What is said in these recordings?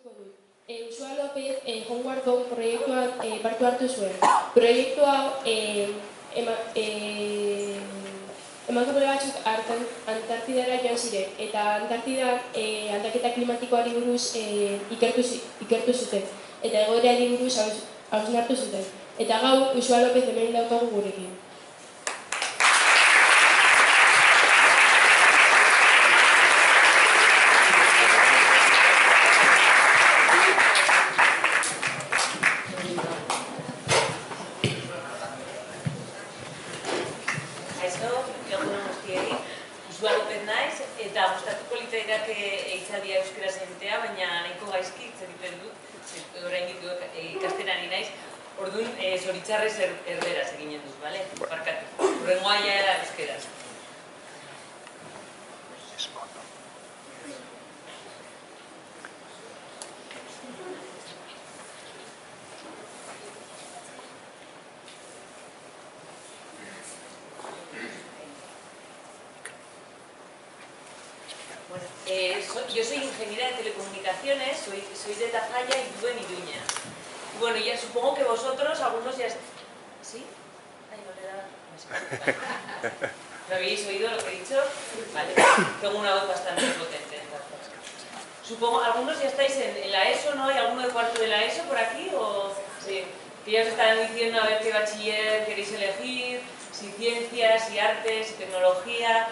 Kontatuko dut. Uxua López Homeworkon proiektuan parte hartu zuen. Proiektu hau emakume batzuk Antartidara joan ziren, eta Antartidan aldaketa klimatikoari buruz ikertu zuten, eta egoerari buruz hausnartu zuten. Eta gaur Uxua López hemen daukagu gurekin. Uxua López naiz, eta gustatuko litzaidake hitzaldia euskaraz egitea, baina nahiko gaizki hitz egiten dut, oraindik ikasten ari naiz. Orduan, zoritxarrez erderaz eginen dut, bale? Barkatu. Hurrengoa ja era euskaraz. Yo soy ingeniera de telecomunicaciones, soy de Tafalla y vivo en Iruña. Y bueno, ya supongo que vosotros, algunos ya... ¿Sí? Ay, no le da... ¿No habéis oído lo que he dicho? Vale, tengo una voz bastante potente. Supongo, algunos ya estáis en la ESO, ¿no? ¿Hay alguno de cuarto de la ESO por aquí? ¿O sí? Que ya os están diciendo a ver qué bachiller queréis elegir, si ciencias, si artes, si tecnología...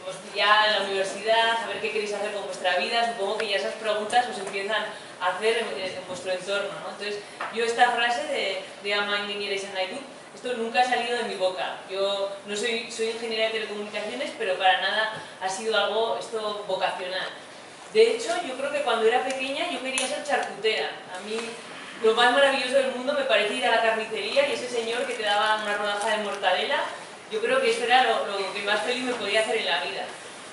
Pues ya en la universidad, saber qué queréis hacer con vuestra vida, supongo que ya esas preguntas os empiezan a hacer en vuestro entorno, ¿no? Entonces, yo esta frase de ama ingeniería y nahi dut, esto nunca ha salido de mi boca. Yo no soy ingeniera de telecomunicaciones, pero para nada ha sido algo esto vocacional. De hecho, yo creo que cuando era pequeña yo quería ser charcutera. A mí lo más maravilloso del mundo me parecía ir a la carnicería y ese señor que te daba una rodaja de mortadela. Yo creo que esto era lo que más feliz me podía hacer en la vida.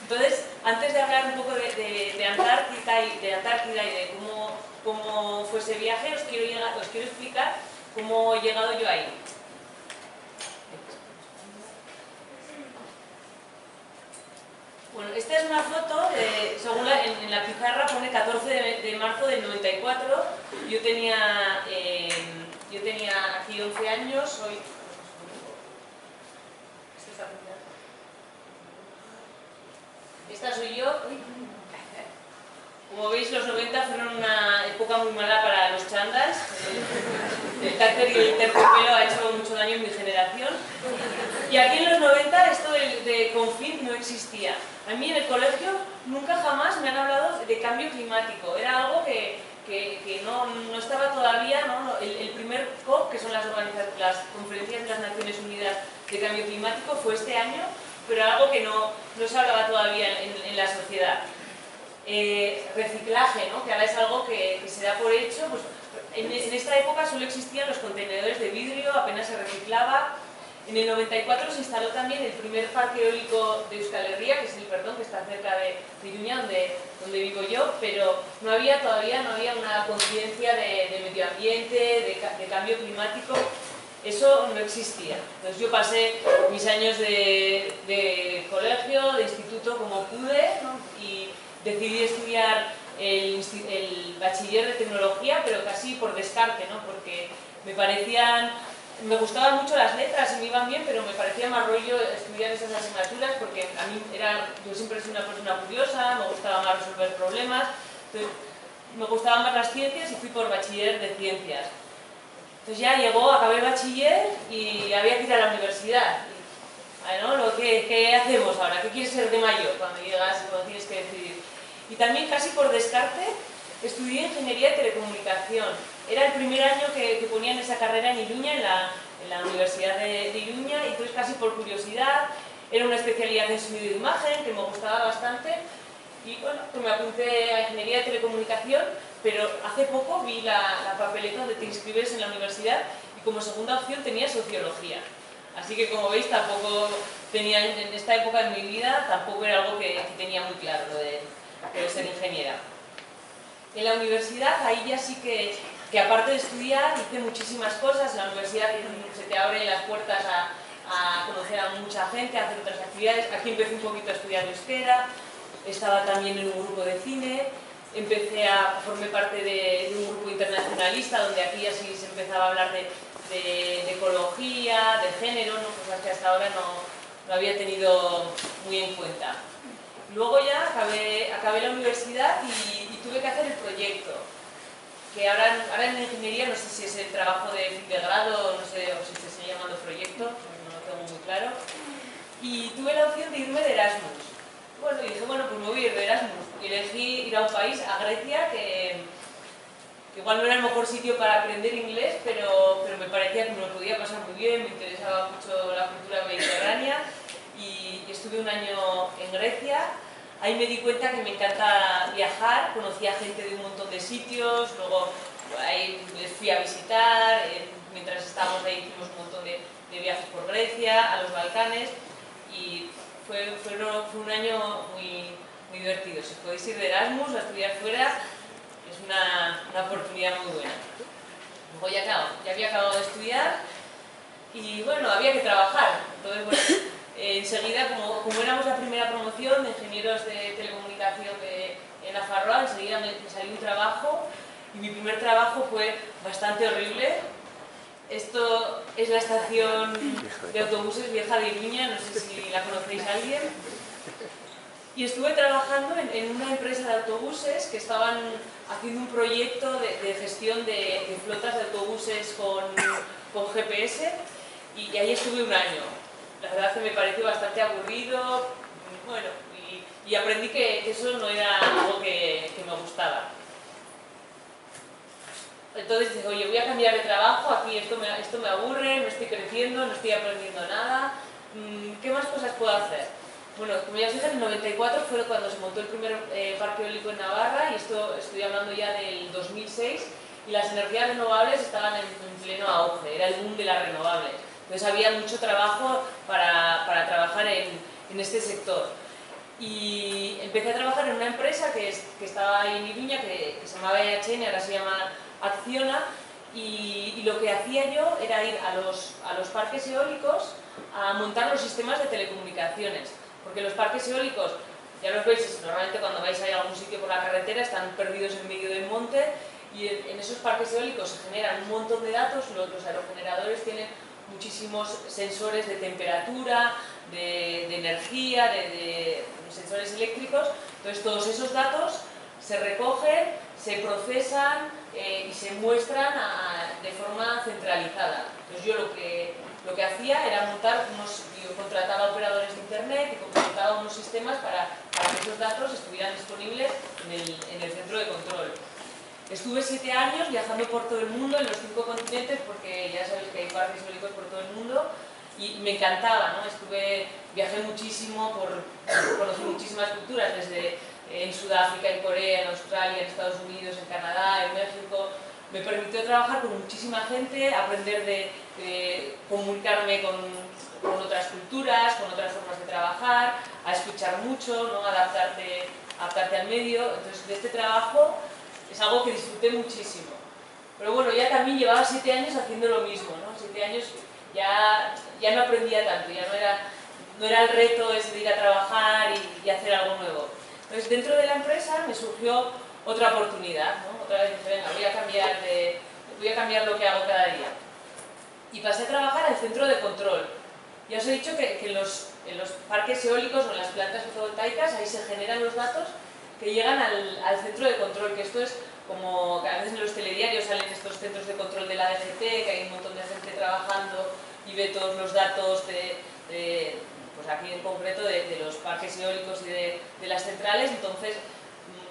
Entonces, antes de hablar un poco de Antártida y de cómo fue ese viaje, os quiero explicar cómo he llegado yo ahí. Bueno, esta es una foto, según en la pizarra pone 14 de marzo del 94. Yo tenía aquí 11 años, esta soy yo. Como veis, los 90 fueron una época muy mala para los chándals. El cáncer y el terciopelo ha hecho mucho daño en mi generación. Y aquí en los 90 esto de Confit no existía. A mí en el colegio nunca jamás me han hablado de cambio climático. Era algo que no estaba todavía, ¿no? El primer COP, que son las conferencias de las Naciones Unidas de Cambio Climático, fue este año, pero algo que no se hablaba todavía en la sociedad. Reciclaje, ¿no? Que ahora es algo que se da por hecho. Pues, en esta época solo existían los contenedores de vidrio, apenas se reciclaba. En el 94 se instaló también el primer parque eólico de Euskal Herria, que es el Perdón, que está cerca de Iruña, donde vivo yo, pero todavía no había una conciencia de medio ambiente, de cambio climático. Eso no existía. Entonces yo pasé mis años de colegio, de instituto como pude, ¿no? Y decidí estudiar el bachiller de tecnología, pero casi por descarte, ¿no? Porque me gustaban mucho las letras y me iban bien, pero me parecía más rollo estudiar esas asignaturas porque a mí yo siempre soy una persona curiosa, me gustaba más resolver problemas, entonces me gustaban más las ciencias y fui por bachiller de ciencias. Entonces ya acabé el bachiller y había que ir a la universidad. ¿No? ¿Qué hacemos ahora? ¿Qué quieres ser de mayor cuando llegas y cuando tienes que decidir? Y también casi por descarte estudié ingeniería de telecomunicación. Era el primer año que ponían esa carrera en Iruña, en la Universidad de Iruña, y entonces casi por curiosidad. Era una especialidad en sonido y imagen que me gustaba bastante. Y bueno, pues me apunté a ingeniería de telecomunicación, pero hace poco vi la papeleta donde te inscribes en la universidad y como segunda opción tenía sociología. Así que como veis, tampoco tenía, en esta época de mi vida, tampoco era algo que tenía muy claro lo de ser ingeniera. En la universidad, ahí ya sí que aparte de estudiar, hice muchísimas cosas. En la universidad se te abren las puertas a conocer a mucha gente, a hacer otras actividades. Aquí empecé un poquito a estudiar euskera, estaba también en un grupo de cine, formé parte de un grupo internacionalista donde aquí así se empezaba a hablar de ecología, de género, ¿no? Cosas que hasta ahora no había tenido muy en cuenta. Luego ya acabé la universidad y tuve que hacer el proyecto, que ahora en ingeniería no sé si es el trabajo de fin de grado, no sé, o si se sigue llamando proyecto, no lo tengo muy claro. Y tuve la opción de irme de Erasmus. Bueno, y dije, bueno, pues me voy a ir de Erasmus. Y elegí ir a un país, a Grecia, que igual no era el mejor sitio para aprender inglés, pero me parecía que me lo podía pasar muy bien, me interesaba mucho la cultura mediterránea. Y estuve un año en Grecia. Ahí me di cuenta que me encanta viajar, conocí a gente de un montón de sitios, luego ahí les fui a visitar, mientras estábamos ahí hicimos un montón de viajes por Grecia, a los Balcanes, y fue un año muy divertido. Si podéis ir de Erasmus a estudiar fuera, es una oportunidad muy buena. Luego ya había acabado de estudiar y bueno, había que trabajar. Entonces, bueno, enseguida, como éramos la primera promoción de ingenieros de telecomunicación en Nafarroa, enseguida me salió un trabajo y mi primer trabajo fue bastante horrible. Esto es la estación de autobuses Vieja de Iruña, no sé si la conocéis alguien. Y estuve trabajando en una empresa de autobuses que estaban haciendo un proyecto de gestión de flotas de autobuses con GPS y ahí estuve un año. La verdad es que me pareció bastante aburrido, bueno, y aprendí que eso no era algo que me gustaba. Entonces dije, oye, voy a cambiar de trabajo, aquí esto me aburre, no estoy creciendo, no estoy aprendiendo nada, ¿qué más cosas puedo hacer? Bueno, como ya os dije, en el 94 fue cuando se montó el primer parque eólico en Navarra, y esto estoy hablando ya del 2006, y las energías renovables estaban en pleno auge, era el boom de las renovables. Entonces había mucho trabajo para trabajar en este sector. Y empecé a trabajar en una empresa que estaba ahí en Iruña, que se llamaba EHN, ahora se llama Acciona, y lo que hacía yo era ir a los parques eólicos a montar los sistemas de telecomunicaciones, porque los parques eólicos, ya los veis, normalmente cuando vais a algún sitio por la carretera están perdidos en medio del monte, y en esos parques eólicos se generan un montón de datos. Los aerogeneradores tienen muchísimos sensores de temperatura, de energía, de sensores eléctricos. Entonces todos esos datos se recogen, se procesan y se muestran de forma centralizada. Entonces yo lo que hacía era montar yo contrataba operadores de internet y contrataba unos sistemas para que esos datos estuvieran disponibles en el centro de control. Estuve 7 años viajando por todo el mundo, en los 5 continentes, porque ya sabéis que hay parques eólicos por todo el mundo, y me encantaba, ¿no? Viajé muchísimo, conocí muchísimas culturas, desde en Sudáfrica, en Corea, en Australia, en Estados Unidos, en Canadá, en México. Me permitió trabajar con muchísima gente, aprender de comunicarme con otras culturas, con otras formas de trabajar, a escuchar mucho, ¿no? Adaptarte al medio. Entonces, de este trabajo es algo que disfruté muchísimo. Pero bueno, ya también llevaba 7 años haciendo lo mismo, ¿no? 7 años ya no aprendía tanto, ya no era el reto ese de ir a trabajar y hacer algo nuevo. Entonces, dentro de la empresa me surgió otra oportunidad, ¿no? Otra vez dije, venga, voy a cambiar lo que hago cada día. Y pasé a trabajar al centro de control. Ya os he dicho que en los parques eólicos o en las plantas fotovoltaicas, ahí se generan los datos que llegan al centro de control, que esto es como que a veces en los telediarios salen estos centros de control de la DGT, que hay un montón de gente trabajando y ve todos los datos pues aquí en concreto de los parques eólicos y de las centrales. Entonces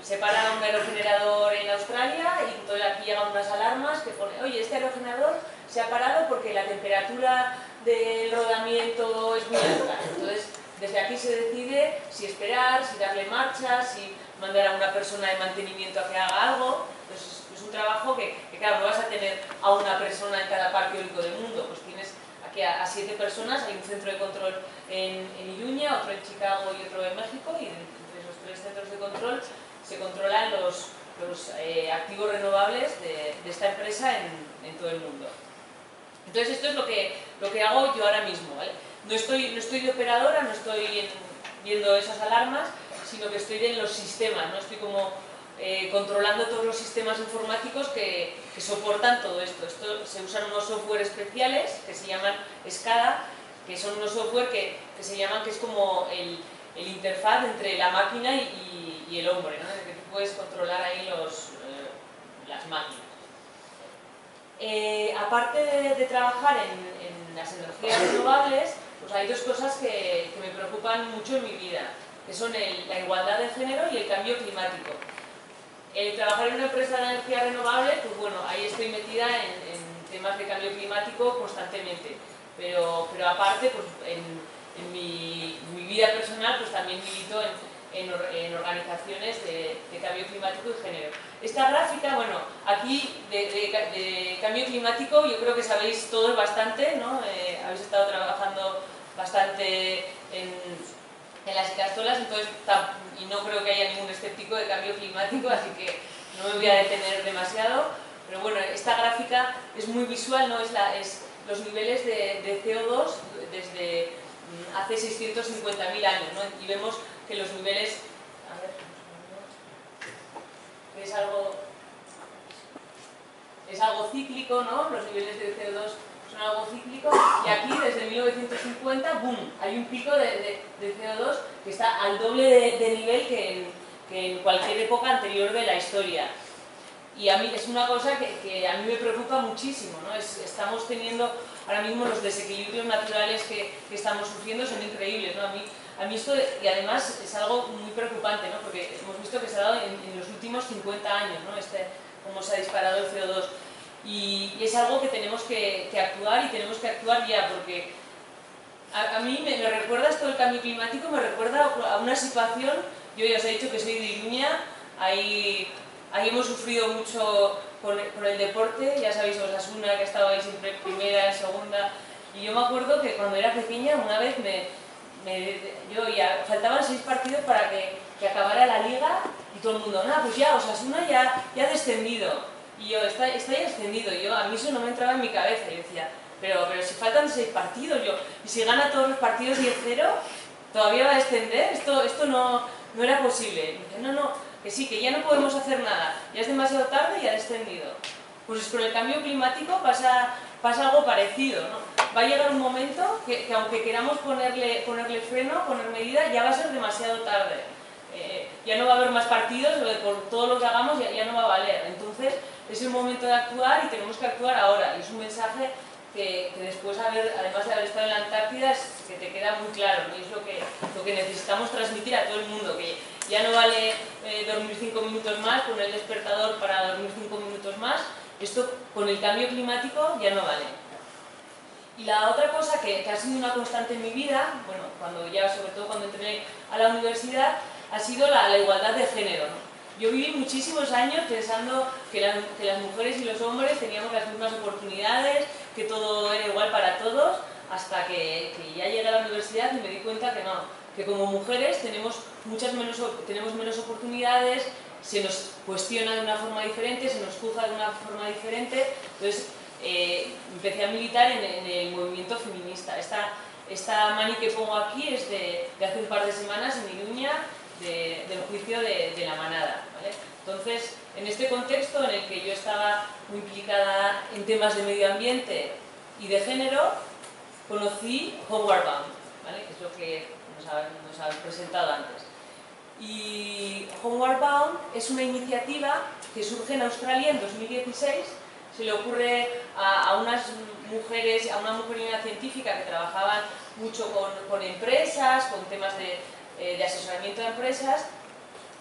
se para un aerogenerador en Australia y entonces aquí llegan unas alarmas que ponen, oye, este aerogenerador se ha parado porque la temperatura del rodamiento es muy alta. Entonces desde aquí se decide si esperar, si darle marcha, si mandar a una persona de mantenimiento a que haga algo. Entonces es un trabajo que claro, no vas a tener a una persona en cada parque eólico del mundo, pues tienes aquí a 7 personas, hay un centro de control en Iruña, otro en Chicago y otro en México, y entre esos 3 centros de control se controlan los activos renovables de esta empresa en todo el mundo. Entonces esto es lo que hago yo ahora mismo, ¿vale? No estoy de operadora, no estoy viendo esas alarmas, sino que estoy en los sistemas, ¿no? Estoy como controlando todos los sistemas informáticos que soportan todo esto. Se usan unos software especiales que se llaman SCADA, que son unos software que se llaman, que es como el interfaz entre la máquina y el hombre, ¿no? En el que tú puedes controlar ahí las máquinas. Aparte de trabajar en las energías renovables, pues hay dos cosas que me preocupan mucho en mi vida, que son la igualdad de género y el cambio climático. El trabajar en una empresa de energía renovable, pues bueno, ahí estoy metida en temas de cambio climático constantemente, pero aparte, pues en mi vida personal, pues también milito en organizaciones de cambio climático y género. Esta gráfica, bueno, aquí de cambio climático yo creo que sabéis todos bastante, ¿no? Habéis estado trabajando bastante en las Icastolas, entonces, y no creo que haya ningún escéptico de cambio climático, así que no me voy a detener demasiado, pero bueno, esta gráfica es muy visual, ¿no? Es los niveles de CO2 desde hace 650.000 años, ¿no? Y vemos que los niveles, a ver, es algo cíclico, ¿no? Los niveles de CO2 son algo cíclico, y aquí desde 1950, ¡boom!, hay un pico de CO2 que está al doble de nivel que en cualquier época anterior de la historia. Y a mí es una cosa que a mí me preocupa muchísimo, ¿no? Estamos teniendo ahora mismo los desequilibrios naturales que estamos sufriendo son increíbles, ¿no? A mí esto, y además es algo muy preocupante, ¿no? Porque hemos visto que se ha dado en los últimos 50 años, ¿no? Cómo se ha disparado el CO2. Y es algo que tenemos que actuar, y tenemos que actuar ya, porque a mí me recuerda esto del cambio climático, me recuerda a una situación. Yo ya os he dicho que soy de Iruña, ahí hemos sufrido mucho con el deporte, ya sabéis, Osasuna, que estaba ahí siempre primera, en segunda, y yo me acuerdo que cuando era pequeña una vez faltaban 6 partidos para que acabara la liga, y todo el mundo, pues ya, Osasuna ya ha descendido, y yo, está ya descendido, a mí eso no me entraba en mi cabeza, y decía, pero si faltan 6 partidos, y si gana todos los partidos 10-0, ¿todavía va a descender? Esto no era posible. Y dice, no, que sí, que ya no podemos hacer nada, ya es demasiado tarde y ha descendido. Pues con el cambio climático pasa algo parecido, ¿no? Va a llegar un momento que aunque queramos ponerle freno, poner medida, ya va a ser demasiado tarde. Ya no va a haber más partidos, por todo lo que hagamos ya no va a valer. Entonces es el momento de actuar, y tenemos que actuar ahora. Y es un mensaje que después, además de haber estado en la Antártida, que te queda muy claro, ¿no? Y es lo que necesitamos transmitir a todo el mundo, que ya no vale dormir 5 minutos más, poner el despertador para dormir 5 minutos más. Esto con el cambio climático ya no vale. Y la otra cosa que ha sido una constante en mi vida, bueno, sobre todo cuando entré a la universidad, ha sido la igualdad de género, ¿no? Yo viví muchísimos años pensando que las mujeres y los hombres teníamos las mismas oportunidades, que todo era igual para todos, hasta que ya llegué a la universidad y me di cuenta que no, que como mujeres tenemos menos oportunidades, se nos cuestiona de una forma diferente, se nos juzga de una forma diferente. Entonces empecé a militar en el movimiento feminista. Esta mani que pongo aquí es de hace un par de semanas en Iruña, del juicio de la manada, ¿vale? Entonces, en este contexto en el que yo estaba muy implicada en temas de medio ambiente y de género, conocí Homeward Bound, ¿vale? Que es lo que nos ha presentado antes. Y Homeward Bound es una iniciativa que surge en Australia en 2016. Se le ocurre a unas mujeres, a una mujer y una científica que trabajaban mucho con empresas, con temas de asesoramiento de empresas,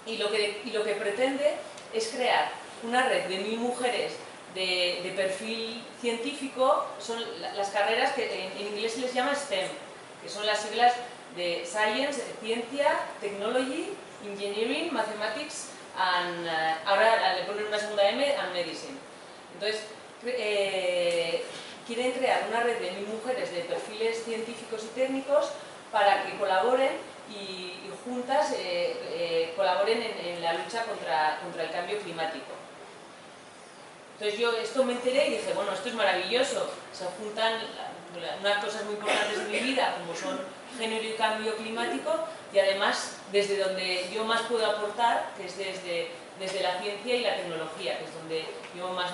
y lo que pretende es crear una red de 1000 mujeres de perfil científico. Son las carreras que en inglés se les llama STEM, que son las siglas de Science, Ciencia, Technology, Engineering, Mathematics, ahora le ponen una segunda M, and Medicine. Entonces, quieren crear una red de 1000 mujeres de perfiles científicos y técnicos para que colaboren y juntas colaboren en la lucha contra el cambio climático. Entonces yo esto me enteré y dije, bueno, esto es maravilloso, se juntan unas cosas muy importantes de mi vida, como son género y cambio climático, y además desde donde yo más puedo aportar, que es desde desde la ciencia y la tecnología, que es donde yo más,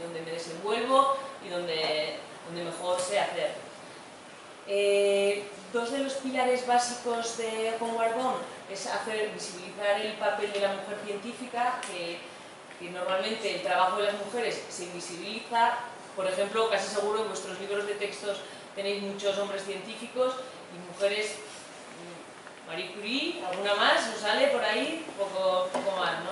donde me desenvuelvo y donde mejor sé hacer. Dos de los pilares básicos de Homeward Bound es visibilizar el papel de la mujer científica, que normalmente el trabajo de las mujeres se invisibiliza. Por ejemplo, casi seguro en vuestros libros de textos tenéis muchos hombres científicos y mujeres. Marie Curie, alguna más, ¿os sale por ahí? Poco más, ¿no?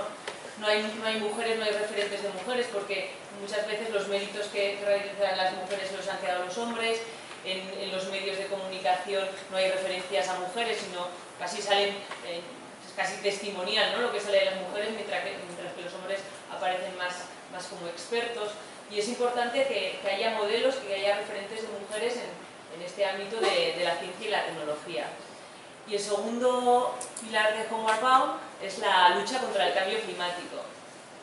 No hay mujeres, no hay referentes de mujeres, porque muchas veces los méritos que realizan las mujeres los han quedado los hombres. En los medios de comunicación no hay referencias a mujeres, sino casi salen, es casi testimonial, ¿no?, lo que sale de las mujeres, mientras que los hombres aparecen más como expertos. Y es importante que haya modelos, que haya referentes de mujeres en este ámbito de la ciencia y la tecnología. Y el segundo pilar de Homeward Bound es la lucha contra el cambio climático.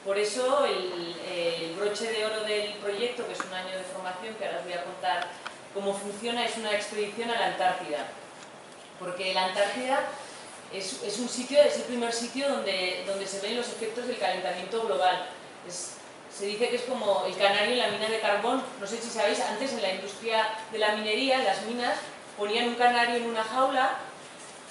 Por eso el broche de oro del proyecto, que es un año de formación, que ahora os voy a contar cómo funciona, es una expedición a la Antártida. Porque la Antártida es el primer sitio donde se ven los efectos del calentamiento global. Se dice que es como el canario en la mina de carbón. No sé si sabéis, antes en la industria de la minería, en las minas, ponían un canario en una jaula.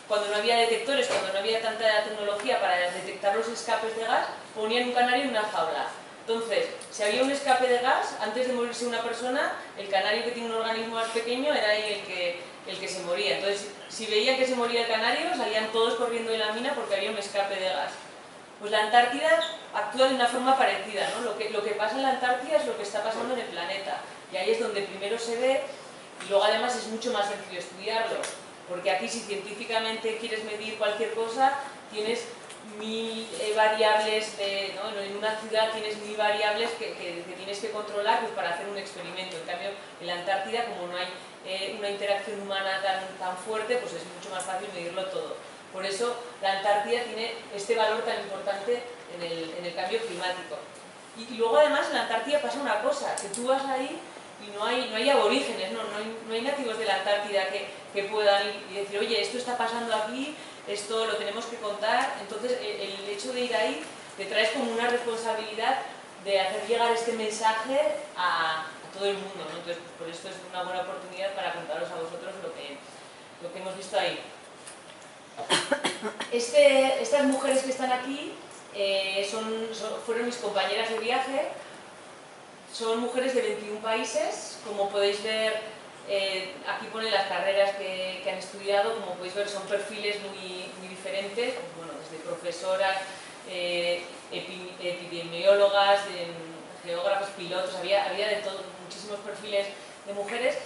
Cuando no había detectores, cuando no había tanta tecnología para detectar los escapes de gas, ponían un canario en una jaula. Entonces, si había un escape de gas, antes de morirse una persona, el canario, que tiene un organismo más pequeño, era el que se moría. Entonces, si veían que se moría el canario, salían todos corriendo de la mina porque había un escape de gas. Pues la Antártida actúa de una forma parecida, ¿no? Lo que pasa en la Antártida es lo que está pasando en el planeta. Y ahí es donde primero se ve, y luego además es mucho más sencillo estudiarlo. Porque aquí, si científicamente quieres medir cualquier cosa, tienes 1000 variables, ¿no? En una ciudad tienes 1000 variables que tienes que controlar, pues, para hacer un experimento. En cambio, en la Antártida, como no hay una interacción humana tan fuerte, pues es mucho más fácil medirlo todo. Por eso la Antártida tiene este valor tan importante en el cambio climático. Y luego además en la Antártida pasa una cosa, que tú vas ahí y no hay aborígenes, no hay nativos de la Antártida que puedan ir y decir, oye, esto está pasando aquí, esto lo tenemos que contar. Entonces el hecho de ir ahí te traes como una responsabilidad de hacer llegar este mensaje a todo el mundo, ¿no? Entonces, por esto es una buena oportunidad para contaros a vosotros lo que hemos visto ahí. Estas mujeres que están aquí fueron mis compañeras de viaje. Son mujeres de 21 países. Como podéis ver, aquí pone las carreras que han estudiado. Como podéis ver, son perfiles muy diferentes, bueno, desde profesoras, epidemiólogas, geógrafos, pilotos, había de todo, muchísimos perfiles de mujeres.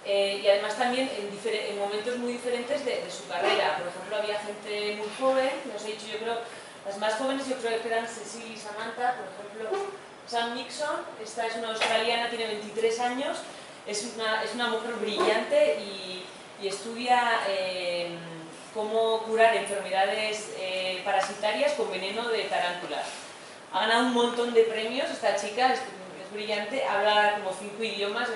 Y además también en momentos muy diferentes de su carrera. Por ejemplo, había gente muy joven, os he dicho, yo creo, las más jóvenes yo creo que eran Cecily y Samantha. Por ejemplo, Sam Nixon, esta es una australiana, tiene 23 años, es una mujer brillante y estudia cómo curar enfermedades parasitarias con veneno de tarántulas. Ha ganado un montón de premios esta chica, es brillante, habla como 5 idiomas.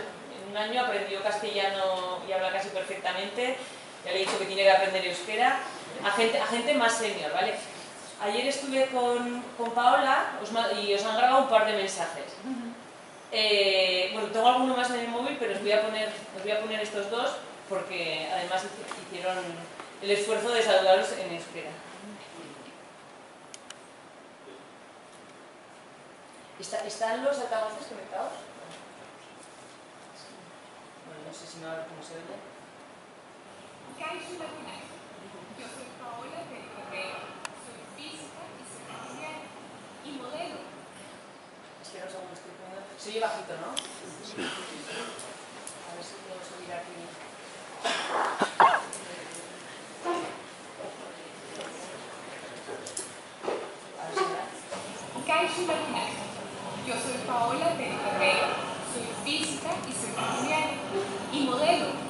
Un año aprendió castellano y habla casi perfectamente. Ya le he dicho que tiene que aprender euskera. A gente más senior, ¿vale? Ayer estuve con Paola y os han grabado un par de mensajes. Bueno, tengo alguno más en el móvil, pero os voy a poner estos dos porque además hicieron el esfuerzo de saludaros en euskera. ¿Están los altavoces conectados? No sé si cómo se oye. Yo soy Paola del Correo, soy física y soy cristiana y modelo. Espera un segundo, estoy poniendo. Se oye bajito, ¿no? Sí. A ver si puedo subir aquí. A ver si da. Yo soy Paola del Correo, soy física y soy cristiana y modelo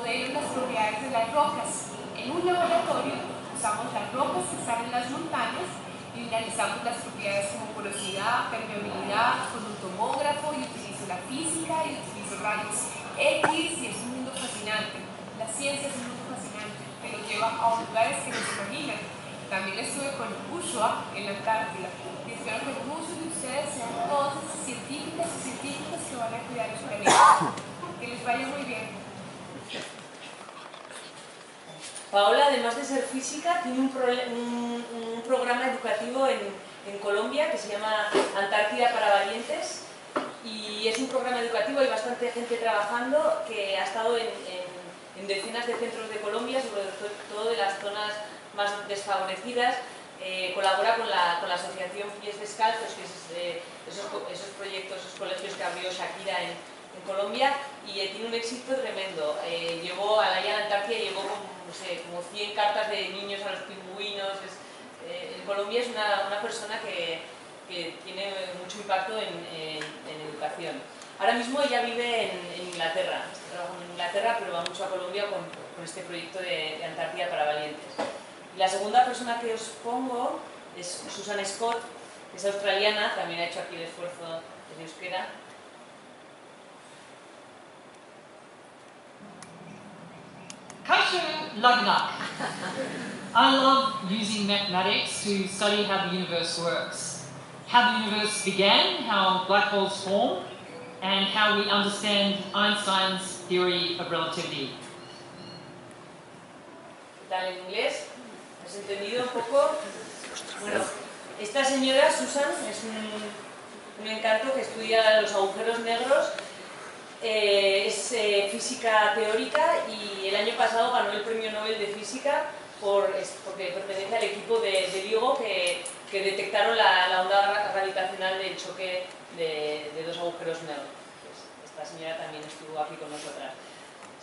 las propiedades de las rocas. En un laboratorio usamos las rocas que están en las montañas y analizamos las propiedades como porosidad, permeabilidad con un tomógrafo, y utilizo la física y utilizo rayos X, y es un mundo fascinante. La ciencia es un mundo fascinante que nos lleva a lugares que no se imaginan. También estuve con Ushua en la Antártida y espero que muchos de ustedes sean todos científicas y científicos que van a cuidar el planeta. Que les vaya muy bien. Paola, además de ser física, tiene un programa educativo en Colombia que se llama Antártida para Valientes, y es un programa educativo, hay bastante gente trabajando que ha estado en decenas de centros de Colombia, sobre todo de las zonas más desfavorecidas. Colabora con la asociación Pies Descalzos, que es esos proyectos, esos colegios que abrió Shakira en Colombia, y tiene un éxito tremendo. Llevó a la Antártida, llevó no sé, como 100 cartas de niños a los pingüinos. En Colombia es una persona que tiene mucho impacto en educación. Ahora mismo ella vive en Inglaterra, está trabajando en Inglaterra, pero va mucho a Colombia con este proyecto de Antártida para Valientes. Y la segunda persona que os pongo es Susan Scott, que es australiana, también ha hecho aquí el esfuerzo de euskera. Kaishu Lagnak. I love using mathematics to study how the universe works. How the universe began, how black holes form, and how we understand Einstein's theory of relativity. ¿Qué tal en inglés? ¿Has entendido un poco? Bueno, esta señora, Susan, es un encanto que estudia los agujeros negros. Es física teórica y el año pasado ganó el premio Nobel de Física porque pertenece al equipo de Vigo que detectaron la onda gravitacional del choque de dos agujeros negros. Pues esta señora también estuvo aquí con nosotras.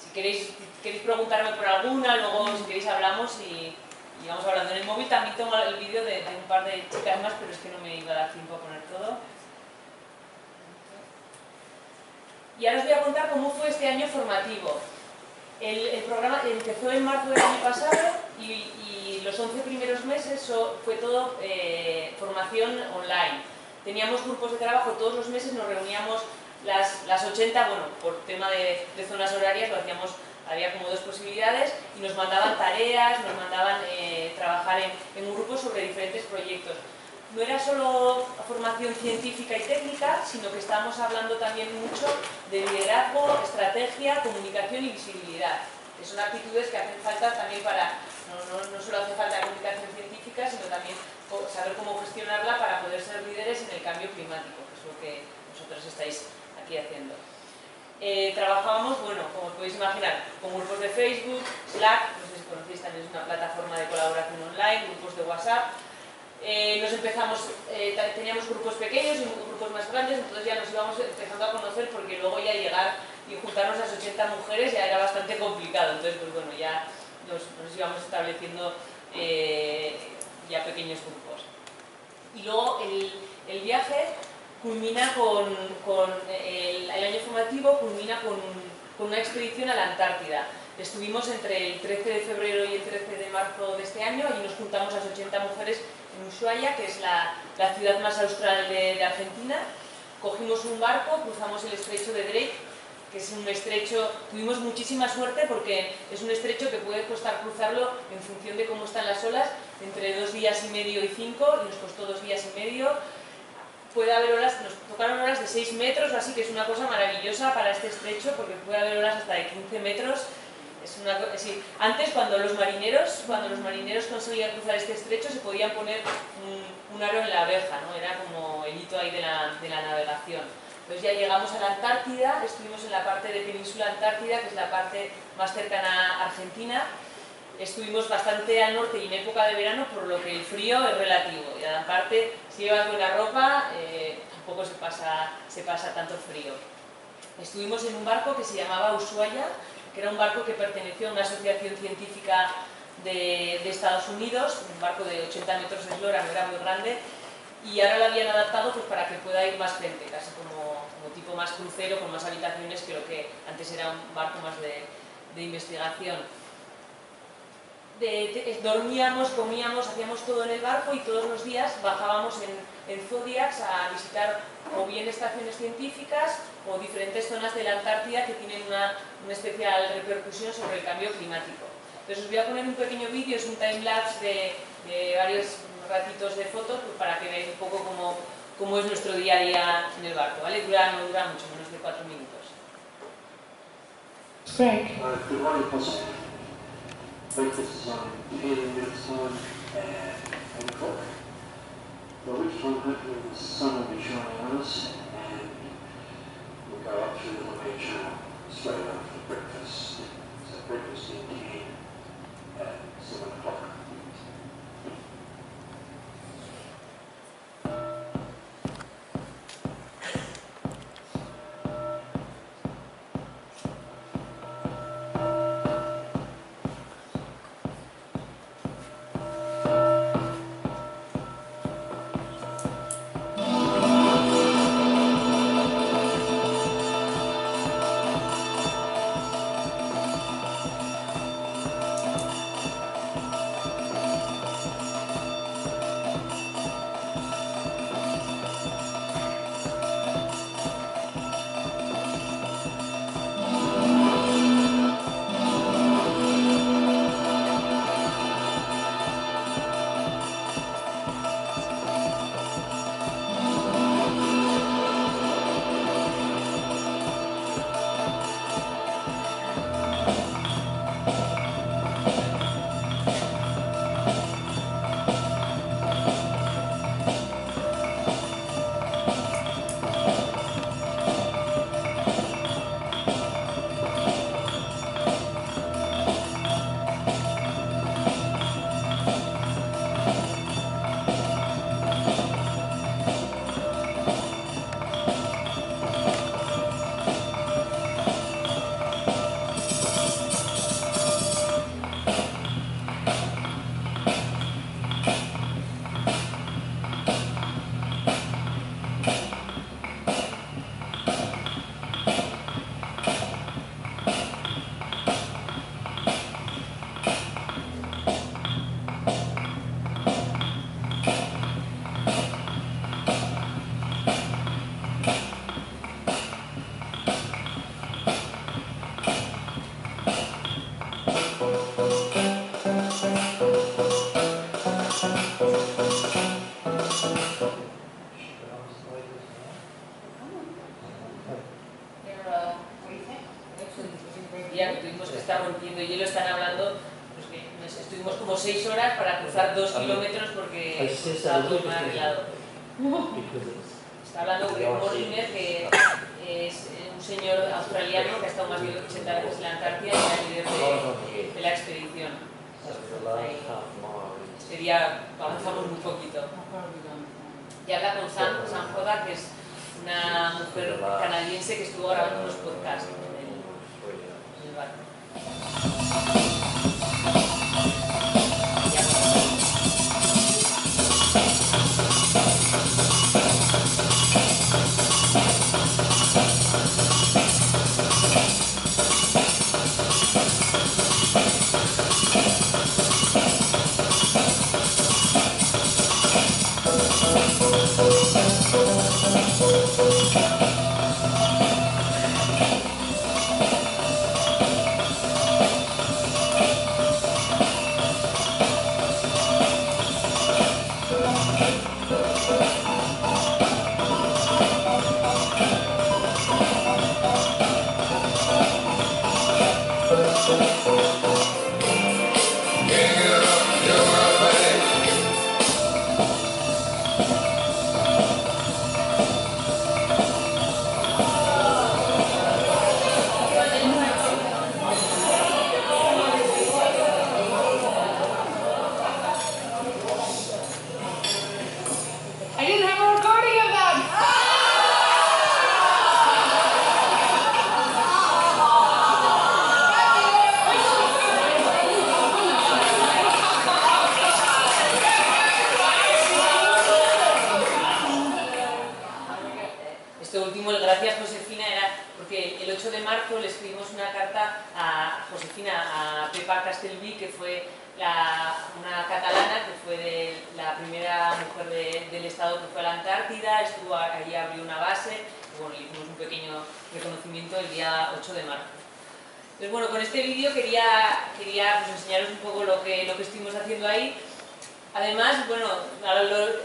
Si queréis preguntarme por alguna, luego si queréis hablamos y vamos hablando. En el móvil también tengo el vídeo de un par de chicas más, pero es que no me iba a dar tiempo a poner todo. Y ahora os voy a contar cómo fue este año formativo. El programa empezó en marzo del año pasado y los 11 primeros meses fue todo formación online. Teníamos grupos de trabajo todos los meses, nos reuníamos las 80, bueno, por tema de zonas horarias lo hacíamos, había como dos posibilidades, y nos mandaban tareas, nos mandaban trabajar en grupos sobre diferentes proyectos. No era solo formación científica y técnica, sino que estábamos hablando también mucho de liderazgo, estrategia, comunicación y visibilidad. Que son actitudes que hacen falta también para, no solo hace falta comunicación científica, sino también saber cómo gestionarla para poder ser líderes en el cambio climático, que es lo que vosotros estáis aquí haciendo. Trabajábamos, bueno, como podéis imaginar, con grupos de Facebook, Slack, no sé si conocéis, también es una plataforma de colaboración online, grupos de WhatsApp. Teníamos grupos pequeños y grupos más grandes, entonces ya nos íbamos empezando a conocer, porque luego ya llegar y juntarnos las 80 mujeres ya era bastante complicado. Entonces, pues bueno, ya nos íbamos estableciendo ya pequeños grupos. Y luego el viaje culmina el año formativo culmina con una expedición a la Antártida. Estuvimos entre el 13 de febrero y el 13 de marzo de este año y nos juntamos las 80 mujeres en Ushuaia, que es la ciudad más austral de Argentina. Cogimos un barco, cruzamos el estrecho de Drake, que es un estrecho, tuvimos muchísima suerte porque es un estrecho que puede costar cruzarlo en función de cómo están las olas, entre 2 días y medio y 5, y nos costó 2 días y medio. Puede haber olas, nos tocaron olas de 6 metros, así que es una cosa maravillosa para este estrecho, porque puede haber olas hasta de 15 metros. Sí. Antes, cuando los marineros conseguían cruzar este estrecho, se podían poner un aro en la verja, ¿no? Era como el hito ahí de la navegación. Entonces ya llegamos a la Antártida, estuvimos en la parte de Península Antártida, que es la parte más cercana a Argentina. Estuvimos bastante al norte y en época de verano, por lo que el frío es relativo. Y aparte, si llevas buena ropa, tampoco se pasa tanto frío. Estuvimos en un barco que se llamaba Ushuaia, que era un barco que perteneció a una asociación científica de Estados Unidos, un barco de 80 metros de eslora, no era muy grande, y ahora lo habían adaptado pues, para que pueda ir más gente, casi como tipo más crucero, con más habitaciones que lo que antes era un barco más de investigación. Dormíamos, comíamos, hacíamos todo en el barco y todos los días bajábamos en Zodiacs a visitar o bien estaciones científicas o diferentes zonas de la Antártida que tienen una especial repercusión sobre el cambio climático. Entonces os voy a poner un pequeño vídeo, es un timelapse de varios ratitos de fotos, pues para que veáis un poco cómo es nuestro día a día en el barco, ¿vale? No dura mucho, menos de 4 minutos. Frank. Good morning, Posse. Breakfast is on 15 minutes time and 8 o'clock. By which time hopefully the sun will be shining on us and we'll go up through the beach straight after breakfast. So breakfast in Keene at 7 o'clock. día que tuvimos que estar rompiendo hielo, están hablando, pues que estuvimos como 6 horas para cruzar 2 kilómetros porque estaba todo muy arreglado. Está hablando Greg Morliner, que es un señor australiano que ha estado más de 80 veces en la Antártida y era líder de la expedición. Este día avanzamos muy poquito. Y habla con Sam Joda, que es una mujer canadiense que estuvo grabando unos podcasts en el barco. Que fue una catalana que fue la primera mujer del Estado que fue a la Antártida, estuvo allí, abrió una base y bueno, le hicimos un pequeño reconocimiento el día 8 de marzo. Entonces, bueno, con este vídeo quería pues, enseñaros un poco lo que estuvimos haciendo ahí. Además, bueno,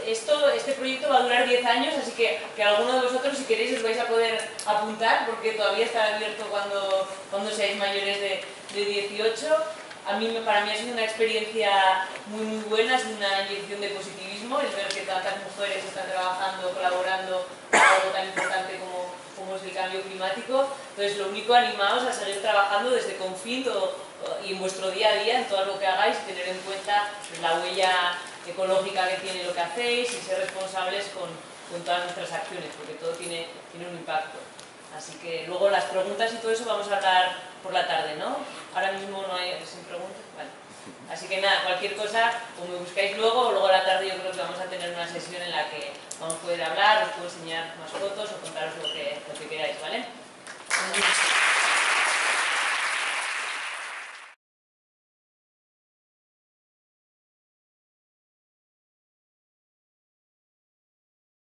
este proyecto va a durar 10 años, así que alguno de vosotros, si queréis, os vais a poder apuntar, porque todavía está abierto cuando seáis mayores de 18. Para mí ha sido una experiencia muy buena, es una inyección de positivismo, el ver que tantas mujeres están trabajando, colaborando en algo tan importante como es el cambio climático. Entonces, lo único, animaos a seguir trabajando desde Confint y en vuestro día a día, en todo lo que hagáis, y tener en cuenta pues, la huella ecológica que tiene lo que hacéis y ser responsables con todas nuestras acciones, porque todo tiene un impacto. Así que luego las preguntas y todo eso vamos a hablar por la tarde, ¿no? Ahora mismo no hay sin preguntas. Vale. Así que nada, cualquier cosa, o me buscáis luego, o luego a la tarde yo creo que vamos a tener una sesión en la que vamos a poder hablar, os puedo enseñar más fotos o contaros lo que queráis, ¿vale?